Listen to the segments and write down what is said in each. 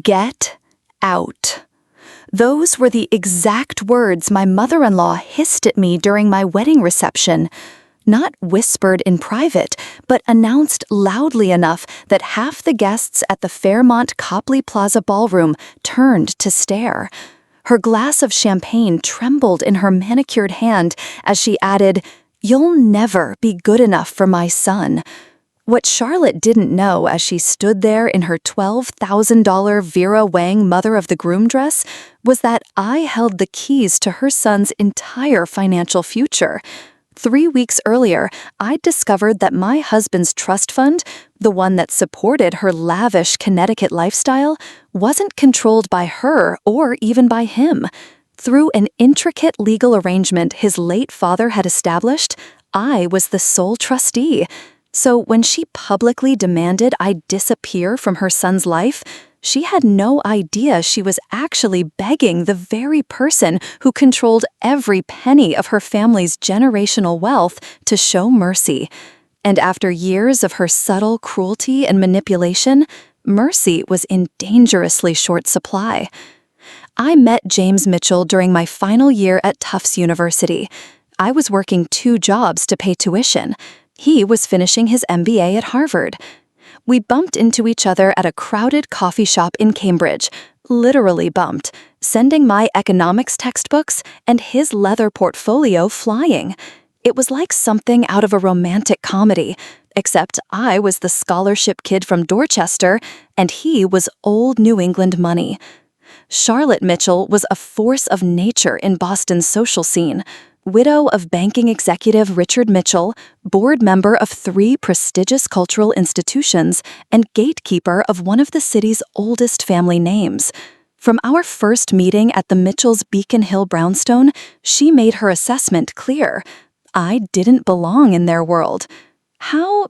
Get out. Those were the exact words my mother-in-law hissed at me during my wedding reception. Not whispered in private, but announced loudly enough that half the guests at the Fairmont Plaza ballroom turned to stare. Her glass of champagne trembled in her manicured hand as she added, "You'll never be good enough for my son." What Charlotte didn't know as she stood there in her $12,000 Vera Wang Mother of the Groom dress was that I held the keys to her son's entire financial future. 3 weeks earlier, I'd discovered that my husband's trust fund, the one that supported her lavish Connecticut lifestyle, wasn't controlled by her or even by him. Through an intricate legal arrangement his late father had established, I was the sole trustee. So when she publicly demanded I disappear from her son's life, she had no idea she was actually begging the very person who controlled every penny of her family's generational wealth to show mercy. And after years of her subtle cruelty and manipulation, mercy was in dangerously short supply. I met James Mitchell during my final year at Tufts University. I was working 2 jobs to pay tuition. He was finishing his MBA at Harvard. We bumped into each other at a crowded coffee shop in Cambridge, literally bumped, sending my economics textbooks and his leather portfolio flying. It was like something out of a romantic comedy, except I was the scholarship kid from Dorchester, and he was old New England money. Charlotte Mitchell was a force of nature in Boston's social scene. Widow of banking executive Richard Mitchell, board member of 3 prestigious cultural institutions, and gatekeeper of one of the city's oldest family names. From our first meeting at the Mitchells' Beacon Hill brownstone, she made her assessment clear. I didn't belong in their world. How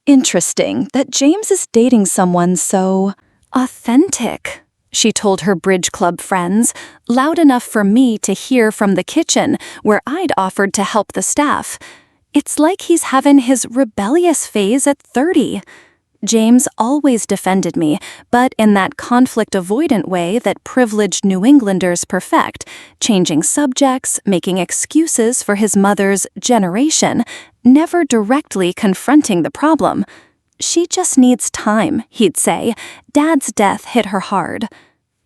interesting that James is dating someone so authentic, she told her bridge club friends, loud enough for me to hear from the kitchen where I'd offered to help the staff. It's like he's having his rebellious phase at 30. James always defended me, but in that conflict-avoidant way that privileged New Englanders perfect, changing subjects, making excuses for his mother's generation, never directly confronting the problem. "She just needs time," he'd say. Dad's death hit her hard.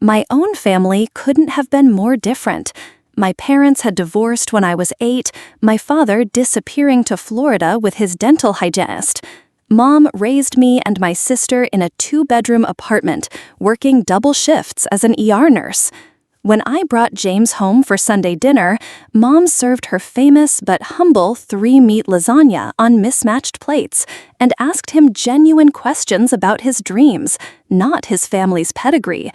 My own family couldn't have been more different. My parents had divorced when I was 8, my father disappearing to Florida with his dental hygienist. Mom raised me and my sister in a 2-bedroom apartment, working double shifts as an ER nurse. When I brought James home for Sunday dinner, Mom served her famous but humble 3-meat lasagna on mismatched plates and asked him genuine questions about his dreams, not his family's pedigree.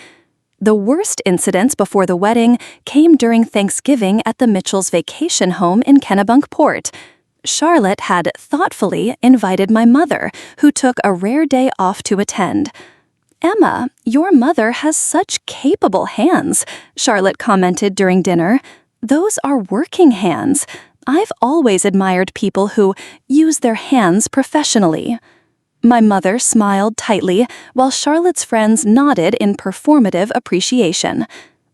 The worst incidents before the wedding came during Thanksgiving at the Mitchells' vacation home in Kennebunkport. Charlotte had thoughtfully invited my mother, who took a rare day off to attend. "Emma, your mother has such capable hands," Charlotte commented during dinner. "Those are working hands. I've always admired people who use their hands professionally." My mother smiled tightly, while Charlotte's friends nodded in performative appreciation.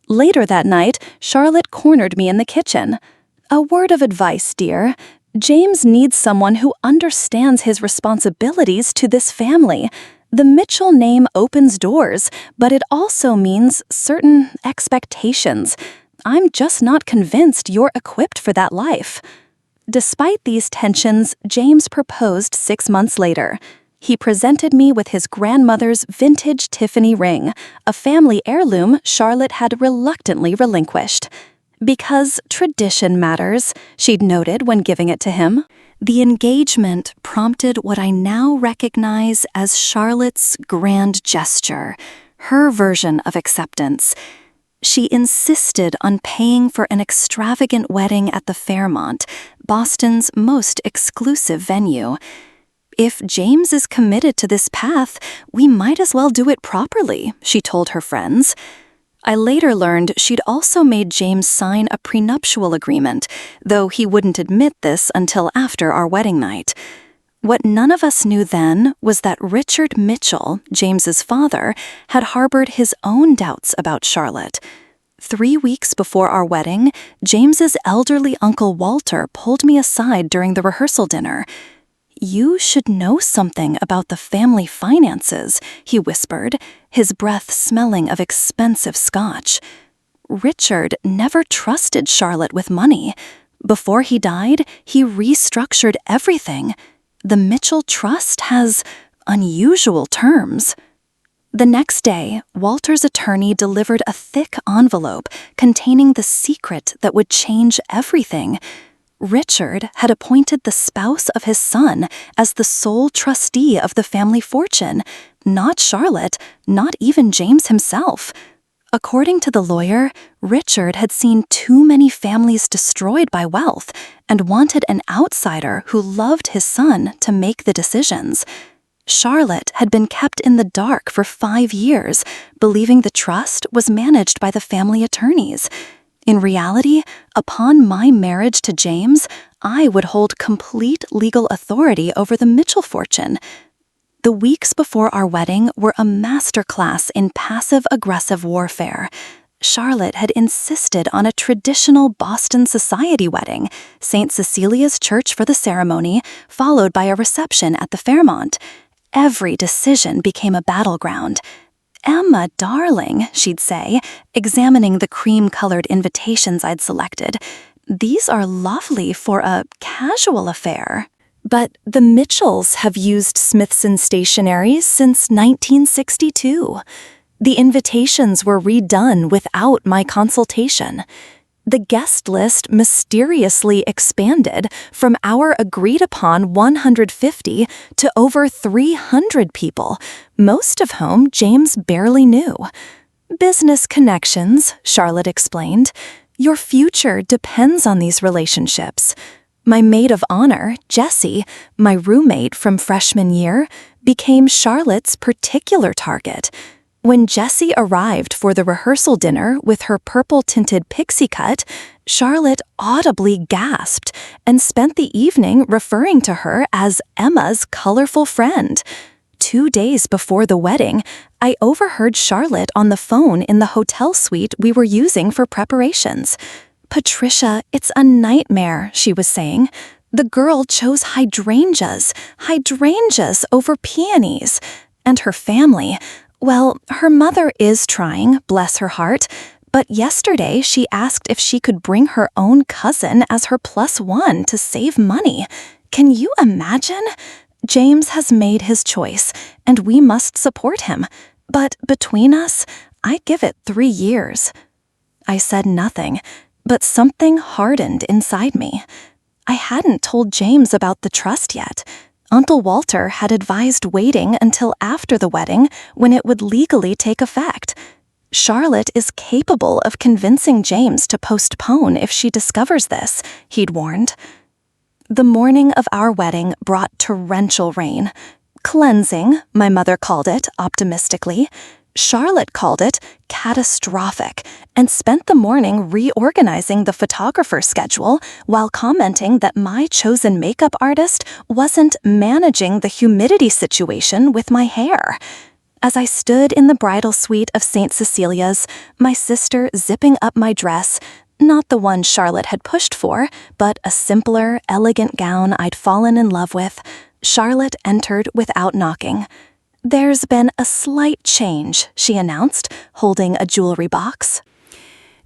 Later that night, Charlotte cornered me in the kitchen. "A word of advice, dear. James needs someone who understands his responsibilities to this family. The Mitchell name opens doors, but it also means certain expectations. I'm just not convinced you're equipped for that life." Despite these tensions, James proposed 6 months later. He presented me with his grandmother's vintage Tiffany ring, a family heirloom Charlotte had reluctantly relinquished. "Because tradition matters," she'd noted when giving it to him. The engagement prompted what I now recognize as Charlotte's grand gesture, her version of acceptance. She insisted on paying for an extravagant wedding at the Fairmont, Boston's most exclusive venue. "If James is committed to this path, we might as well do it properly," she told her friends. I later learned she'd also made James sign a prenuptial agreement, though he wouldn't admit this until after our wedding night. What none of us knew then was that Richard Mitchell, James's father, had harbored his own doubts about Charlotte. 3 weeks before our wedding, James's elderly Uncle Walter pulled me aside during the rehearsal dinner. "You should know something about the family finances," he whispered, his breath smelling of expensive scotch. Richard never trusted Charlotte with money. Before he died, he restructured everything. The Mitchell Trust has unusual terms. The next day, Walter's attorney delivered a thick envelope containing the secret that would change everything. Richard had appointed the spouse of his son as the sole trustee of the family fortune, not Charlotte, not even James himself. According to the lawyer, Richard had seen too many families destroyed by wealth and wanted an outsider who loved his son to make the decisions. Charlotte had been kept in the dark for 5 years, believing the trust was managed by the family attorneys. In reality, upon my marriage to James, I would hold complete legal authority over the Mitchell fortune. The weeks before our wedding were a masterclass in passive-aggressive warfare. Charlotte had insisted on a traditional Boston society wedding, St. Cecilia's Church for the ceremony, followed by a reception at the Fairmont. Every decision became a battleground. "Emma, darling," she'd say, examining the cream-colored invitations I'd selected, "these are lovely for a casual affair. But the Mitchells have used Smithson stationery since 1962. The invitations were redone without my consultation. The guest list mysteriously expanded from our agreed-upon 150 to over 300 people, most of whom James barely knew. Business connections," Charlotte explained. "Your future depends on these relationships." My maid of honor, Jessie, my roommate from freshman year, became Charlotte's particular target. When Jessie arrived for the rehearsal dinner with her purple-tinted pixie cut, Charlotte audibly gasped and spent the evening referring to her as Emma's colorful friend. 2 days before the wedding, I overheard Charlotte on the phone in the hotel suite we were using for preparations. "Patricia, it's a nightmare," she was saying. "The girl chose hydrangeas over peonies. And her family, well, her mother is trying, bless her heart, but yesterday she asked if she could bring her own cousin as her +1 to save money. Can you imagine? James has made his choice, and we must support him. But between us, I give it 3 years." I said nothing, but something hardened inside me. I hadn't told James about the trust yet. Uncle Walter had advised waiting until after the wedding when it would legally take effect. "Charlotte is capable of convincing James to postpone if she discovers this," he'd warned. The morning of our wedding brought torrential rain. Cleansing, my mother called it optimistically. Charlotte called it catastrophic and spent the morning reorganizing the photographer schedule while commenting that my chosen makeup artist wasn't managing the humidity situation with my hair. As I stood in the bridal suite of St. Cecilia's, my sister zipping up my dress, not the one Charlotte had pushed for, but a simpler, elegant gown I'd fallen in love with, Charlotte entered without knocking. "There's been a slight change," she announced, holding a jewelry box.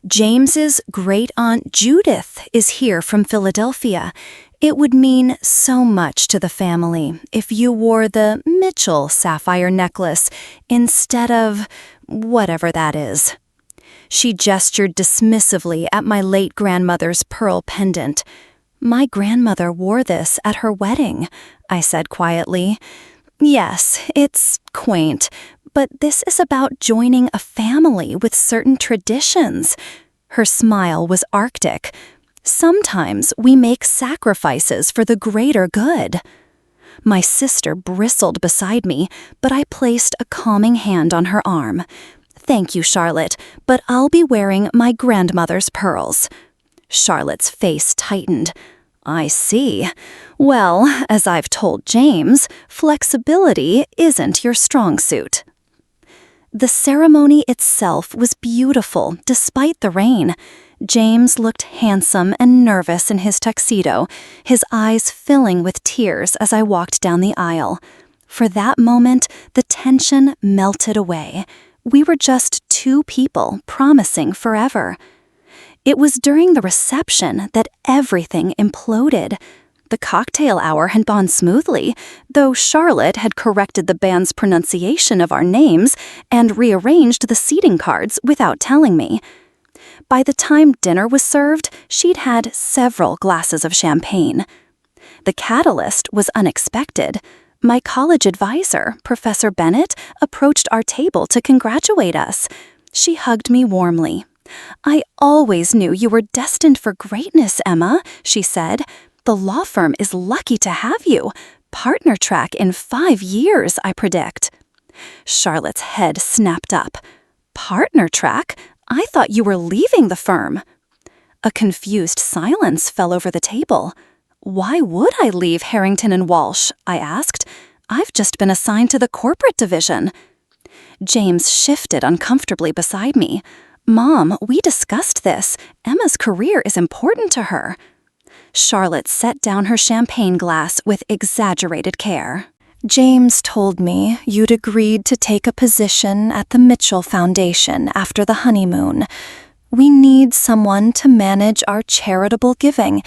"James's great-aunt Judith is here from Philadelphia. It would mean so much to the family if you wore the Mitchell sapphire necklace instead of whatever that is." She gestured dismissively at my late grandmother's pearl pendant. "My grandmother wore this at her wedding," I said quietly. "Yes, it's quaint, but this is about joining a family with certain traditions." Her smile was arctic. "Sometimes we make sacrifices for the greater good." My sister bristled beside me, but I placed a calming hand on her arm. "Thank you, Charlotte, but I'll be wearing my grandmother's pearls." Charlotte's face tightened. I see. Well, as I've told James, flexibility isn't your strong suit. The ceremony itself was beautiful, despite the rain. James looked handsome and nervous in his tuxedo, his eyes filling with tears as I walked down the aisle. For that moment, the tension melted away. We were just two people promising forever. It was during the reception that everything imploded. The cocktail hour had gone smoothly, though Charlotte had corrected the band's pronunciation of our names and rearranged the seating cards without telling me. By the time dinner was served, she'd had several glasses of champagne. The catalyst was unexpected. My college advisor, Professor Bennett, approached our table to congratulate us. She hugged me warmly. "I always knew you were destined for greatness, Emma," she said. "The law firm is lucky to have you. Partner track in 5 years, I predict." Charlotte's head snapped up. "Partner track? I thought you were leaving the firm." A confused silence fell over the table. "Why would I leave Harrington and Walsh?" I asked. "I've just been assigned to the corporate division." James shifted uncomfortably beside me. "Mom, we discussed this. Emma's career is important to her." Charlotte set down her champagne glass with exaggerated care. "James told me you'd agreed to take a position at the Mitchell Foundation after the honeymoon. We need someone to manage our charitable giving,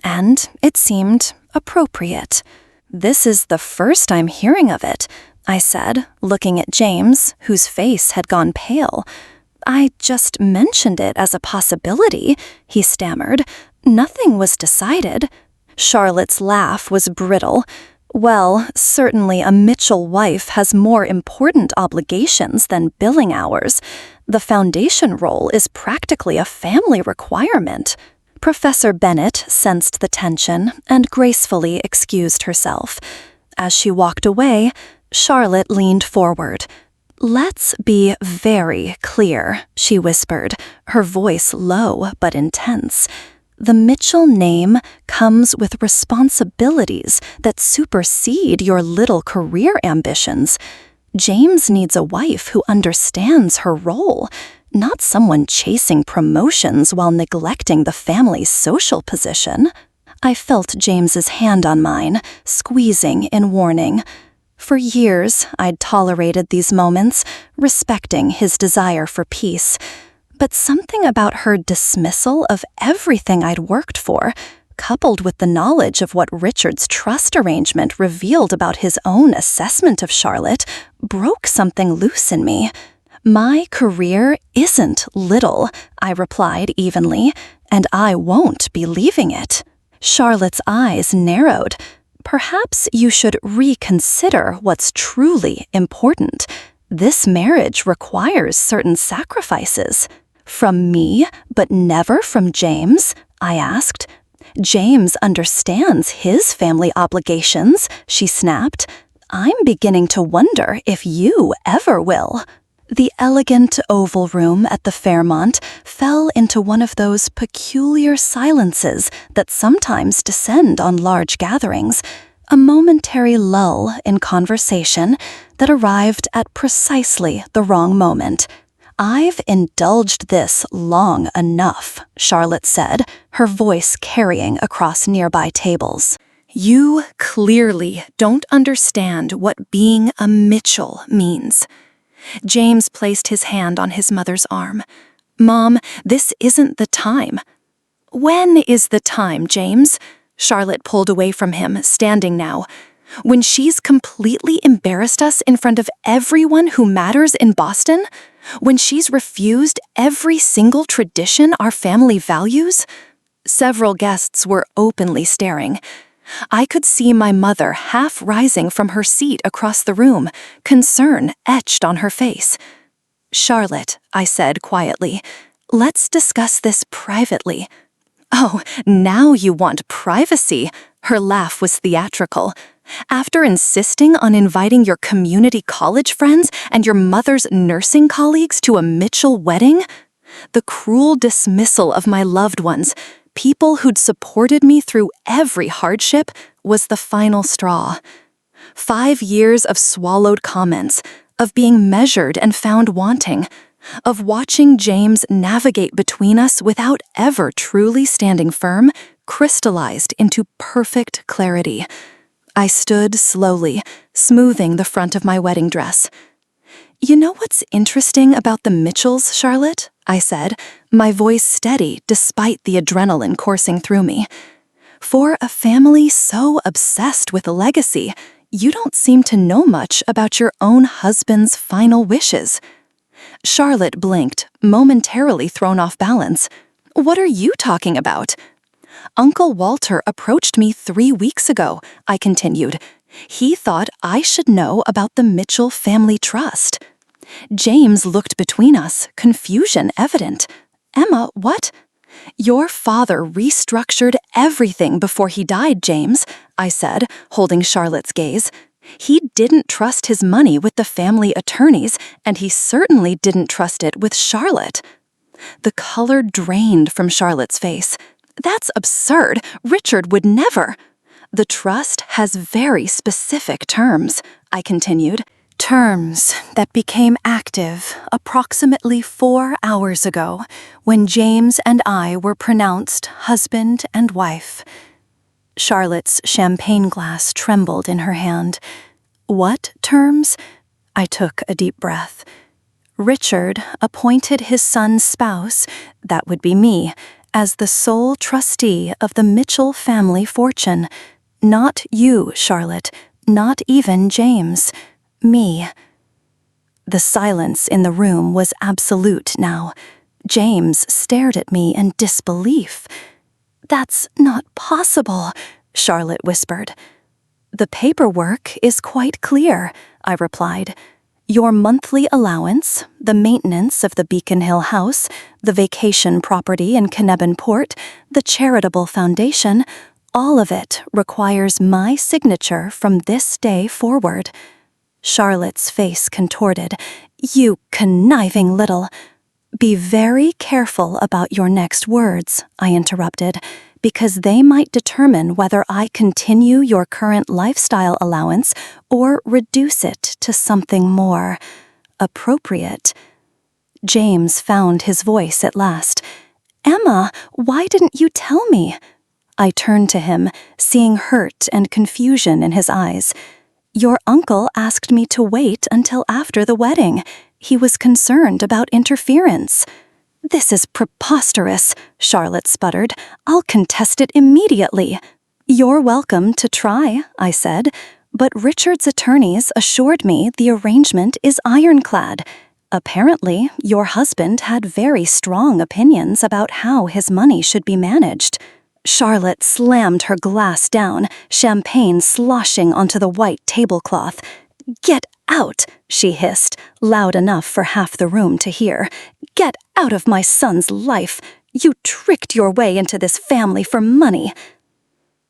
and it seemed appropriate." "This is the first I'm hearing of it," I said, looking at James, whose face had gone pale. "I just mentioned it as a possibility," he stammered. "Nothing was decided." Charlotte's laugh was brittle. "Well, certainly a Mitchell wife has more important obligations than billing hours. The foundation role is practically a family requirement." Professor Bennett sensed the tension and gracefully excused herself. As she walked away, Charlotte leaned forward. "Let's be very clear," she whispered, her voice low but intense. "The Mitchell name comes with responsibilities that supersede your little career ambitions. James needs a wife who understands her role, not someone chasing promotions while neglecting the family's social position." I felt James's hand on mine, squeezing in warning. For years, I'd tolerated these moments, respecting his desire for peace. But something about her dismissal of everything I'd worked for, coupled with the knowledge of what Richard's trust arrangement revealed about his own assessment of Charlotte, broke something loose in me. "My career isn't little," I replied evenly, "and I won't be leaving it." Charlotte's eyes narrowed. "Perhaps you should reconsider what's truly important. This marriage requires certain sacrifices." "From me, but never from James?" I asked. "James understands his family obligations," she snapped. "I'm beginning to wonder if you ever will." The elegant oval room at the Fairmont fell into one of those peculiar silences that sometimes descend on large gatherings, a momentary lull in conversation that arrived at precisely the wrong moment. "I've indulged this long enough," Charlotte said, her voice carrying across nearby tables. "You clearly don't understand what being a Mitchell means." James placed his hand on his mother's arm. "Mom, this isn't the time." "When is the time, James?" Charlotte pulled away from him, standing now. "When she's completely embarrassed us in front of everyone who matters in Boston? When she's refused every single tradition our family values?" Several guests were openly staring. I could see my mother half rising from her seat across the room, concern etched on her face. "Charlotte," I said quietly, "let's discuss this privately." "Oh, now you want privacy." Her laugh was theatrical. "After insisting on inviting your community college friends and your mother's nursing colleagues to a Mitchell wedding? The cruel dismissal of my loved ones, people who'd supported me through every hardship was the final straw. 5 years of swallowed comments, of being measured and found wanting, of watching James navigate between us without ever truly standing firm, crystallized into perfect clarity. I stood slowly, smoothing the front of my wedding dress. "You know what's interesting about the Mitchells, Charlotte?" I said, my voice steady despite the adrenaline coursing through me. "For a family so obsessed with legacy, you don't seem to know much about your own husband's final wishes." Charlotte blinked, momentarily thrown off balance. "What are you talking about?" "Uncle Walter approached me 3 weeks ago," I continued. "He thought I should know about the Mitchell family trust." James looked between us, confusion evident. "Emma, what?" "Your father restructured everything before he died, James," I said, holding Charlotte's gaze. "He didn't trust his money with the family attorneys, and he certainly didn't trust it with Charlotte." The color drained from Charlotte's face. "That's absurd. Richard would never." "The trust has very specific terms," I continued. "Terms that became active approximately 4 hours ago when James and I were pronounced husband and wife." Charlotte's champagne glass trembled in her hand. "What terms?" I took a deep breath. "Richard appointed his son's spouse, that would be me, as the sole trustee of the Mitchell family fortune. Not you, Charlotte, not even James. Me." The silence in the room was absolute now. James stared at me in disbelief. "That's not possible," Charlotte whispered. "The paperwork is quite clear," I replied. "Your monthly allowance, the maintenance of the Beacon Hill house, the vacation property in Kennebunkport, the charitable foundation, all of it requires my signature from this day forward." Charlotte's face contorted. "You conniving little—" "Be very careful about your next words," I interrupted, "because they might determine whether I continue your current lifestyle allowance or reduce it to something more appropriate." James found his voice at last. "Emma, why didn't you tell me?" I turned to him, seeing hurt and confusion in his eyes. "Your uncle asked me to wait until after the wedding. He was concerned about interference." "This is preposterous," Charlotte sputtered. "I'll contest it immediately." "You're welcome to try," I said, "but Richard's attorneys assured me the arrangement is ironclad. Apparently, your husband had very strong opinions about how his money should be managed." Charlotte slammed her glass down, champagne sloshing onto the white tablecloth. "Get out," she hissed, loud enough for half the room to hear. "Get out of my son's life. You tricked your way into this family for money."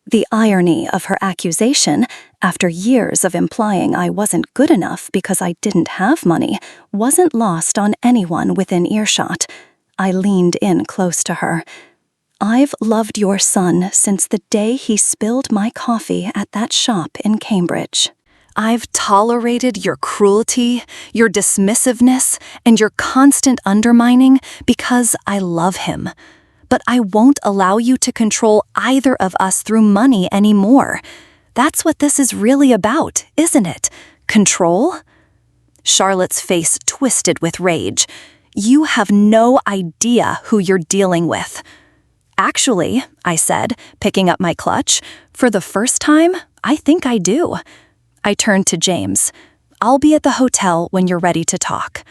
The irony of her accusation, after years of implying I wasn't good enough because I didn't have money, wasn't lost on anyone within earshot. I leaned in close to her. "I've loved your son since the day he spilled my coffee at that shop in Cambridge. I've tolerated your cruelty, your dismissiveness, and your constant undermining because I love him. But I won't allow you to control either of us through money anymore. That's what this is really about, isn't it? Control?" Charlotte's face twisted with rage. "You have no idea who you're dealing with." "Actually," I said, picking up my clutch, "for the first time, I think I do." I turned to James. "I'll be at the hotel when you're ready to talk."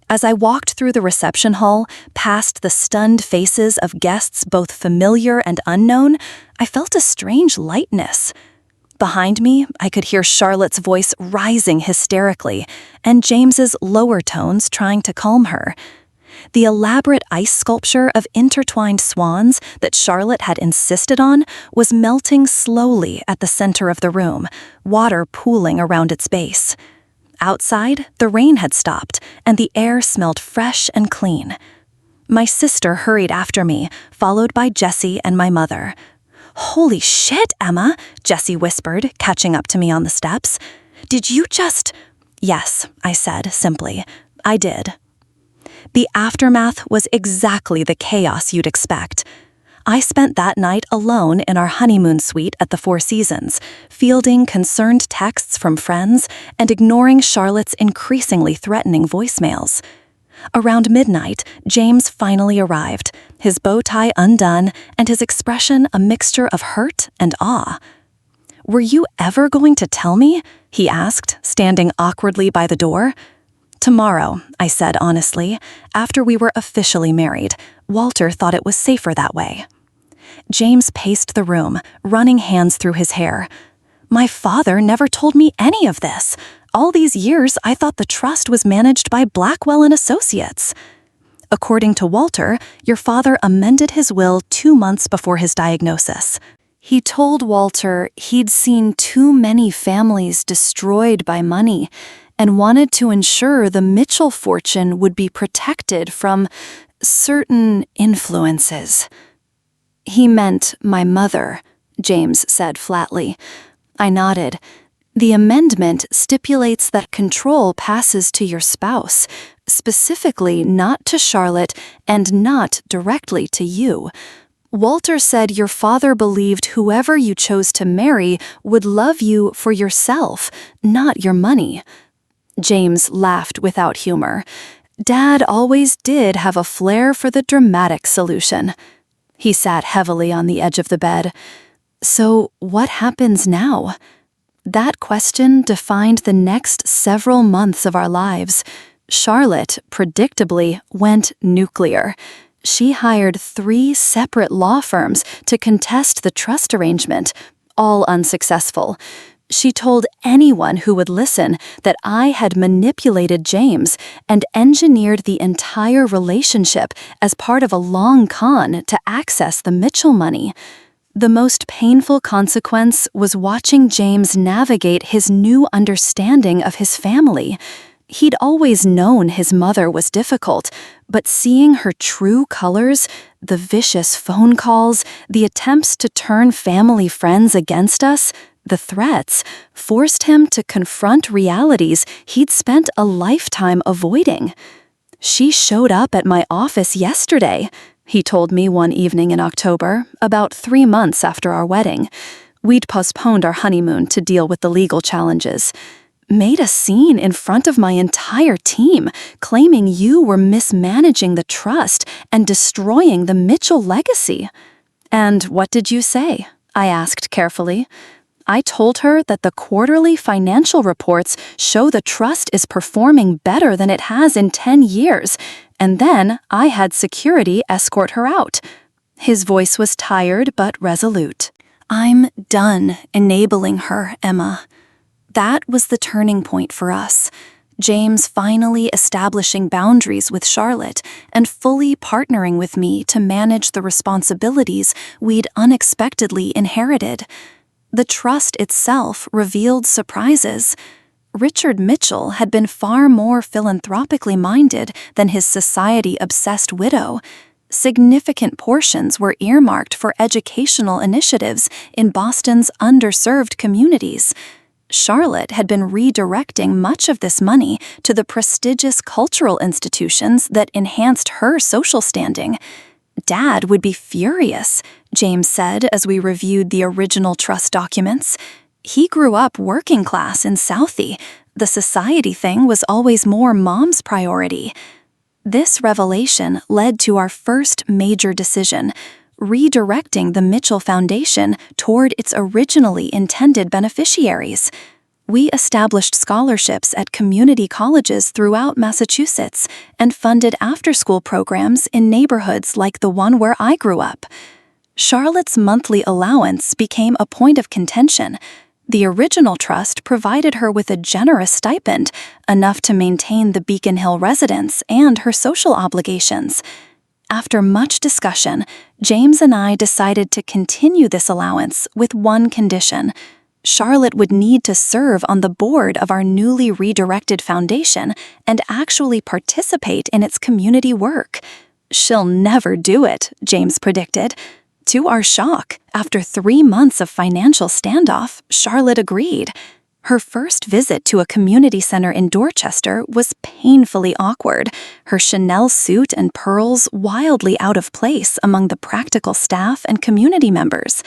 As I walked through the reception hall, past the stunned faces of guests both familiar and unknown, I felt a strange lightness. Behind me, I could hear Charlotte's voice rising hysterically, and James's lower tones trying to calm her. The elaborate ice sculpture of intertwined swans that Charlotte had insisted on was melting slowly at the center of the room, water pooling around its base. Outside, the rain had stopped, and the air smelled fresh and clean. My sister hurried after me, followed by Jessie and my mother. "Holy shit, Emma," Jessie whispered, catching up to me on the steps. "Did you just—" "Yes," I said simply. "I did." The aftermath was exactly the chaos you'd expect. I spent that night alone in our honeymoon suite at the Four Seasons, fielding concerned texts from friends and ignoring Charlotte's increasingly threatening voicemails. Around midnight, James finally arrived, his bow tie undone and his expression a mixture of hurt and awe. "Were you ever going to tell me?" he asked, standing awkwardly by the door. "Tomorrow," I said honestly. After we were officially married, Walter thought it was safer that way. James paced the room, running hands through his hair. "My father never told me any of this. All these years, I thought the trust was managed by Blackwell and Associates." "According to Walter, your father amended his will 2 months before his diagnosis. He told Walter he'd seen too many families destroyed by money and wanted to ensure the Mitchell fortune would be protected from certain influences." "He meant my mother," James said flatly. I nodded. "The amendment stipulates that control passes to your spouse, specifically not to Charlotte and not directly to you. Walter said your father believed whoever you chose to marry would love you for yourself, not your money." James laughed without humor. "Dad always did have a flair for the dramatic solution." He sat heavily on the edge of the bed. "So what happens now?" That question defined the next several months of our lives. Charlotte, predictably, went nuclear. She hired 3 separate law firms to contest the trust arrangement, all unsuccessful. She told anyone who would listen that I had manipulated James and engineered the entire relationship as part of a long con to access the Mitchell money. The most painful consequence was watching James navigate his new understanding of his family. He'd always known his mother was difficult, but seeing her true colors, the vicious phone calls, the attempts to turn family friends against us, the threats, forced him to confront realities he'd spent a lifetime avoiding. "She showed up at my office yesterday," he told me one evening in October, about 3 months after our wedding. We'd postponed our honeymoon to deal with the legal challenges. "Made a scene in front of my entire team, claiming you were mismanaging the trust and destroying the Mitchell legacy." "And what did you say?" I asked carefully. "I told her that the quarterly financial reports show the trust is performing better than it has in 10 years, and then I had security escort her out." His voice was tired but resolute. "I'm done enabling her, Emma." That was the turning point for us. James finally establishing boundaries with Charlotte and fully partnering with me to manage the responsibilities we'd unexpectedly inherited. The trust itself revealed surprises. Richard Mitchell had been far more philanthropically minded than his society-obsessed widow. Significant portions were earmarked for educational initiatives in Boston's underserved communities. Charlotte had been redirecting much of this money to the prestigious cultural institutions that enhanced her social standing. "Dad would be furious," James said as we reviewed the original trust documents. "He grew up working class in Southie. The society thing was always more Mom's priority." This revelation led to our first major decision, redirecting the Mitchell Foundation toward its originally intended beneficiaries. We established scholarships at community colleges throughout Massachusetts and funded after-school programs in neighborhoods like the one where I grew up. Charlotte's monthly allowance became a point of contention. The original trust provided her with a generous stipend, enough to maintain the Beacon Hill residence and her social obligations. After much discussion, James and I decided to continue this allowance with one condition. Charlotte would need to serve on the board of our newly redirected foundation and actually participate in its community work. "She'll never do it," James predicted. To our shock, after 3 months of financial standoff, Charlotte agreed. Her first visit to a community center in Dorchester was painfully awkward, her Chanel suit and pearls wildly out of place among the practical staff and community members.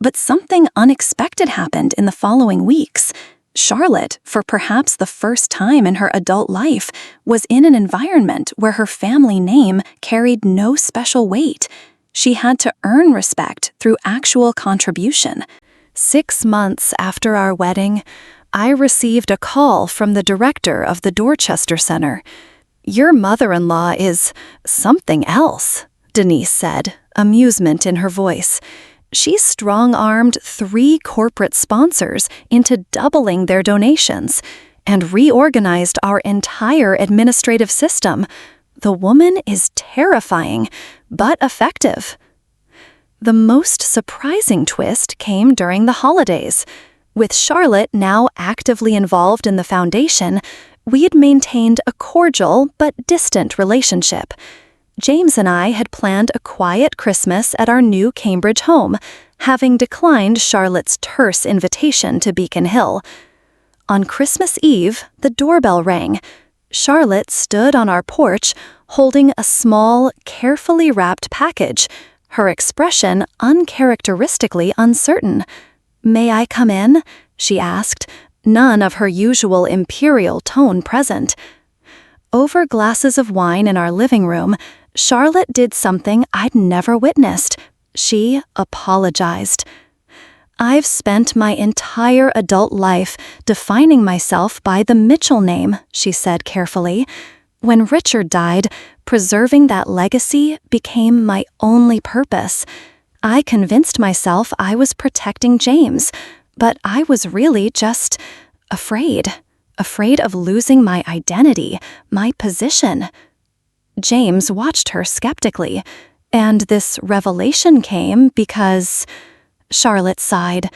But something unexpected happened in the following weeks. Charlotte, for perhaps the first time in her adult life, was in an environment where her family name carried no special weight. She had to earn respect through actual contribution. 6 months after our wedding, I received a call from the director of the Dorchester Center. "Your mother-in-law is something else," Denise said, amusement in her voice. "She strong-armed 3 corporate sponsors into doubling their donations and reorganized our entire administrative system. The woman is terrifying, but effective." The most surprising twist came during the holidays. With Charlotte now actively involved in the foundation, we had maintained a cordial but distant relationship. James and I had planned a quiet Christmas at our new Cambridge home, having declined Charlotte's terse invitation to Beacon Hill. On Christmas Eve, the doorbell rang. Charlotte stood on our porch, holding a small, carefully wrapped package, her expression uncharacteristically uncertain. "May I come in?" she asked, none of her usual imperial tone present. Over glasses of wine in our living room, Charlotte did something I'd never witnessed. She apologized. "I've spent my entire adult life defining myself by the Mitchell name," she said carefully. "When Richard died, preserving that legacy became my only purpose. I convinced myself I was protecting James, but I was really just afraid of losing my identity, my position." James watched her skeptically, and this revelation came because... Charlotte sighed.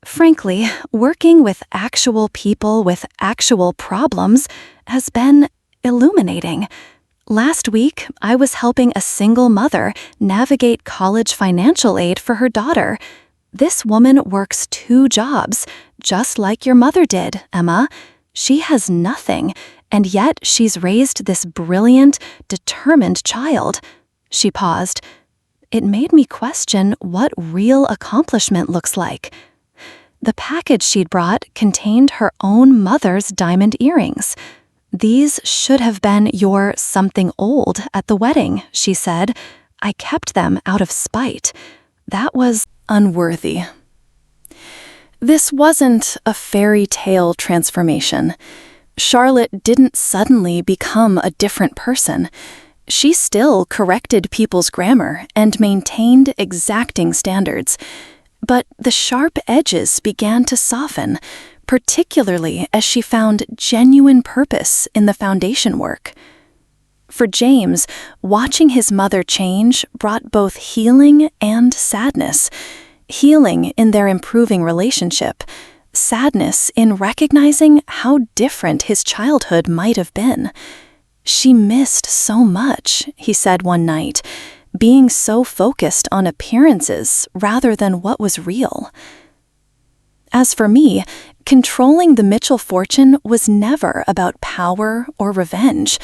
"Frankly, working with actual people with actual problems has been illuminating. Last week, I was helping a single mother navigate college financial aid for her daughter. This woman works 2 jobs, just like your mother did, Emma. She has nothing, and yet she's raised this brilliant, determined child." She paused. It made me question what real accomplishment looks like. The package she'd brought contained her own mother's diamond earrings. "These should have been your something old at the wedding," she said. "I kept them out of spite. That was unworthy." This wasn't a fairy tale transformation. Charlotte didn't suddenly become a different person. She still corrected people's grammar and maintained exacting standards. But the sharp edges began to soften, particularly as she found genuine purpose in the foundation work. For James, watching his mother change brought both healing and sadness. Healing in their improving relationship, sadness in recognizing how different his childhood might have been. "She missed so much," he said one night, "being so focused on appearances rather than what was real." As for me, controlling the Mitchell fortune was never about power or revenge.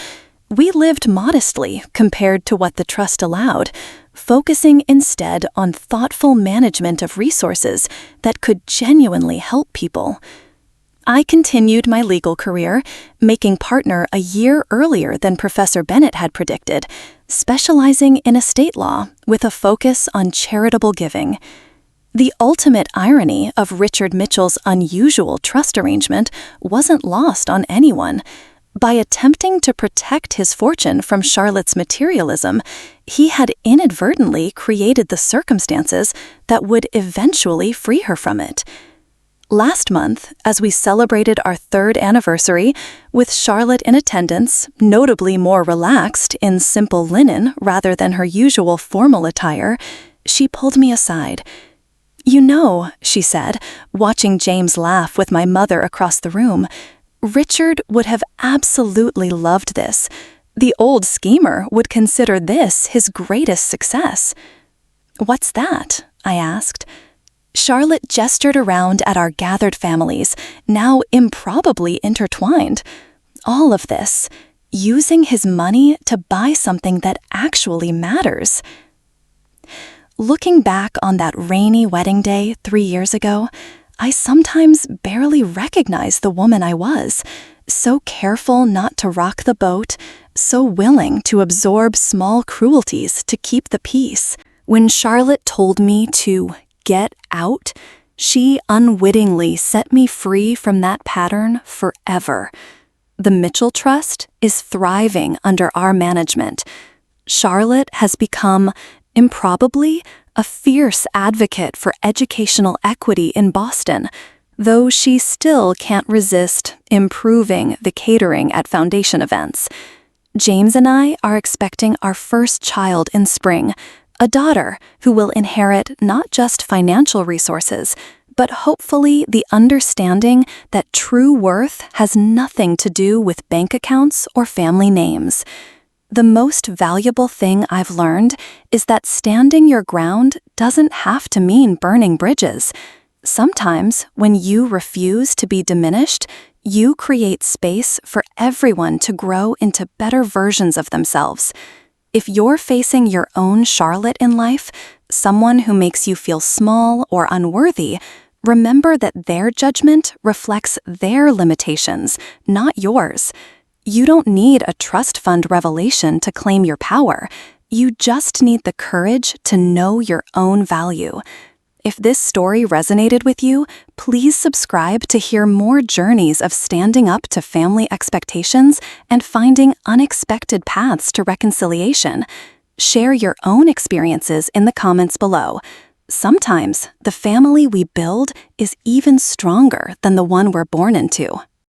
We lived modestly compared to what the trust allowed, focusing instead on thoughtful management of resources that could genuinely help people. I continued my legal career, making partner a year earlier than Professor Bennett had predicted, specializing in estate law with a focus on charitable giving. The ultimate irony of Richard Mitchell's unusual trust arrangement wasn't lost on anyone. By attempting to protect his fortune from Charlotte's materialism, he had inadvertently created the circumstances that would eventually free her from it. Last month, as we celebrated our 3rd anniversary, with Charlotte in attendance, notably more relaxed in simple linen rather than her usual formal attire, she pulled me aside. "You know," she said, watching James laugh with my mother across the room, "Richard would have absolutely loved this, The old schemer would consider this his greatest success. "What's that?" I asked. Charlotte gestured around at our gathered families, now improbably intertwined. All of this, using his money to buy something that actually matters. Looking back on that rainy wedding day 3 years ago, I sometimes barely recognize the woman I was, so careful not to rock the boat, so willing to absorb small cruelties to keep the peace. When Charlotte told me to get out, she unwittingly set me free from that pattern forever. The Mitchell Trust is thriving under our management. Charlotte has become, improbably, a fierce advocate for educational equity in Boston, though she still can't resist improving the catering at foundation events. James and I are expecting our first child in spring, a daughter who will inherit not just financial resources, but hopefully the understanding that true worth has nothing to do with bank accounts or family names. The most valuable thing I've learned is that standing your ground doesn't have to mean burning bridges. Sometimes, when you refuse to be diminished, you create space for everyone to grow into better versions of themselves. If you're facing your own Charlotte in life, someone who makes you feel small or unworthy, remember that their judgment reflects their limitations, not yours. You don't need a trust fund revelation to claim your power. You just need the courage to know your own value. If this story resonated with you, please subscribe to hear more journeys of standing up to family expectations and finding unexpected paths to reconciliation. Share your own experiences in the comments below. Sometimes the family we build is even stronger than the one we're born into.